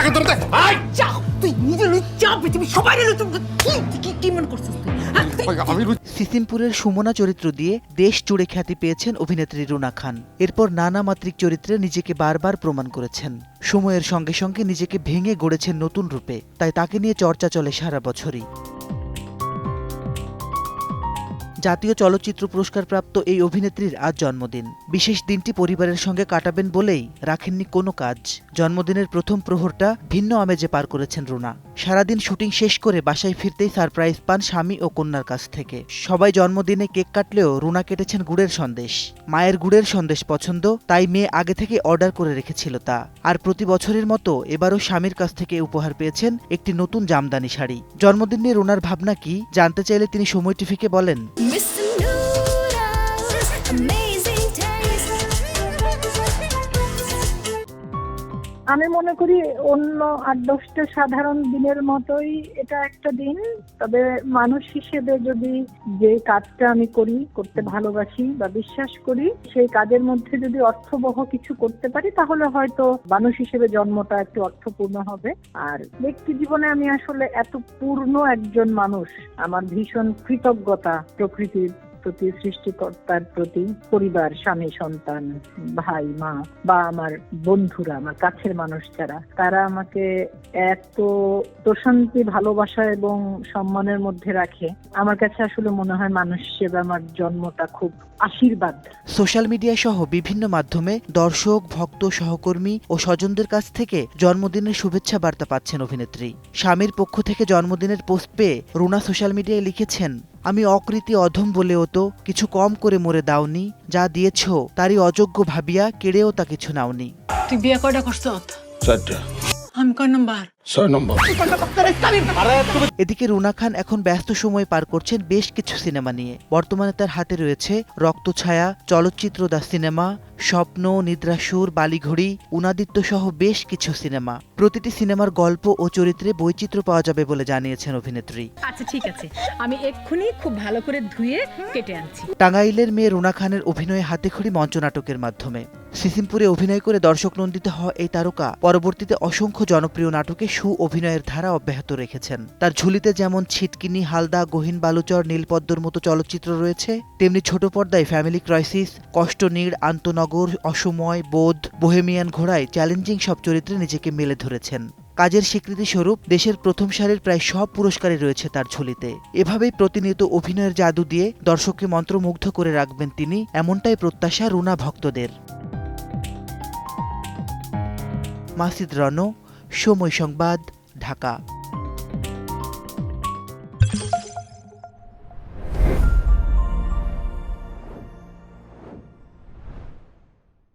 টাকা ধরতে যাও তুই নিজে লই যা পৃথিবী সবাই এলো কি মনে করছিস তুই আমি সিসিমপুরের সুমনা চরিত্র দিয়ে দেশ জুড়ে খ্যাতি পেয়েছেন অভিনেত্রী রুনা খান। এরপর নানা মাত্রিক চরিত্রে নিজেকে বারবার প্রমাণ করেছেন। সময়ের সঙ্গে সঙ্গে নিজেকে ভেঙে গড়েছেন নতুন রূপে, তাই তাকে নিয়ে চর্চা চলে সারা বছরই। জাতীয় চলচ্চিত্র পুরস্কারপ্রাপ্ত এই অভিনেত্রীর আজ জন্মদিন। বিশেষ দিনটি পরিবারের সঙ্গে কাটাবেন বলেই রাখেননি কোনো কাজ। জন্মদিনের প্রথম প্রহরটা ভিন্ন আমেজে পার করেছেন রুনা। সারাদিন শুটিং শেষ করে বাসায় ফিরতেই সারপ্রাইজ পান স্বামী ও কন্যার কাছ থেকে। সবাই জন্মদিনে কেক কাটলেও রুনা কেটেছেন গুড়ের সন্দেশ। মায়ের গুড়ের সন্দেশ পছন্দ, তাই মেয়ে আগে থেকে অর্ডার করে রেখেছিল তা। আর প্রতি বছরের মতো এবারও স্বামীর কাছ থেকে উপহার পেয়েছেন একটি নতুন জামদানি শাড়ি। জন্মদিন নিয়ে রুনার ভাবনা কি জানতে চাইলে তিনি সময় টিভিকে বলেন, আমি মনে করি অন্য ৮-১০টা সাধারণ দিনের মতোই এটা একটা দিন। তবে মানুষ হিসেবে যদি যে কাজটা আমি করতে ভালোবাসি বা বিশ্বাস করি, সেই কাজের মধ্যে যদি অর্থবহ কিছু করতে পারি তাহলে হয়তো মানুষ হিসেবে জন্মটা একটু অর্থপূর্ণ হবে। আর ব্যক্তি জীবনে আমি আসলে এত পূর্ণ একজন মানুষ, আমার ভীষণ কৃতজ্ঞতা প্রকৃতির প্রতি, সৃষ্টিকর্তার প্রতি, পরিবার, স্বামী, সন্তান, ভাই, মা বা আমার বন্ধুরা, আমার কাছের মানুষ যারা, তারা আমাকে এত প্রশান্তি, ভালোবাসা এবং সম্মানের মধ্যে রাখে। আমার কাছে আসলে মনে হয় মানুষ হিসেবে আমার জন্মটা খুব আশীর্বাদ। সোশ্যাল মিডিয়া সহ বিভিন্ন মাধ্যমে দর্শক, ভক্ত, সহকর্মী ও স্বজনদের কাছ থেকে জন্মদিনের শুভেচ্ছা বার্তা পাচ্ছেন অভিনেত্রী। স্বামীর পক্ষ থেকে জন্মদিনের পোস্ট পেয়ে রুনা সোশ্যাল মিডিয়ায় লিখেছেন, আমি অকৃতি অধম বলেও তো কিছু কম করে মরে দাওনি, যা দিয়েছ তারই অযোগ্য ভাবিয়া কেড়েও তা কিছু নাওনি। তুই বিয়ে কয়টা করছ? 4টা। আমি কয় নাম্বার? 6 নম্বর। এদিকে রুনা খান এখন ব্যস্ত সময় পার করছেন বেশ কিছু সিনেমা নিয়ে। বর্তমানে তার হাতে রয়েছে রক্তছায়া, চলচ্চিত্র দ্য সিনেমা, স্বপ্ন, নিদ্রাসুর, বালিঘড়ি, উনাদিত্য সহ বেশ কিছু সিনেমা। প্রতিটি সিনেমার গল্প ও চরিত্রে বৈচিত্র্য পাওয়া যাবে বলে জানিয়েছেন অভিনেত্রী। আচ্ছা ঠিক আছে, আমি এক্ষুনি খুব ভালো করে ধুয়ে কেটে আনছি। টাঙ্গাইলের মেয়ে রুনা খানের অভিনয়ে হাতেখড়ি মঞ্চনাটকের মাধ্যমে সিসিমপুরে অভিনয় করে দর্শক নন্দিত হওয়া এই তারকা পরবর্তীতে অসংখ্য জনপ্রিয় নাটকে অভিনয়ের ধারা অব্যাহত রেখেছেন। তার ঝুলিতে যেমন ছিটকিনি, হালদা, গহীন বালুচর, নীলপদ্মর মতো চলচ্চিত্র রয়েছে, তেমনি ছোট পর্দায় ফ্যামিলি ক্রাইসিস, কষ্টনীড়, আন্তনগর, অসময়, বোধ, বোহেমিয়ান ঘোড়ায় চ্যালেঞ্জিং সব চরিত্রে নিজেকে মেলে ধরেছেন। কাজের স্বীকৃতি স্বরূপ দেশের প্রথম সারির প্রায় সব পুরস্কারই রয়েছে তার ঝুলিতে। এভাবেই প্রতিনিয়ত অভিনয়ের জাদু দিয়ে দর্শককে মন্ত্রমুগ্ধ করে রাখবেন তিনি, এমনটাই প্রত্যাশা রুনা ভক্তদের। মাসিদ রনো, সময় সংবাদ, ঢাকা।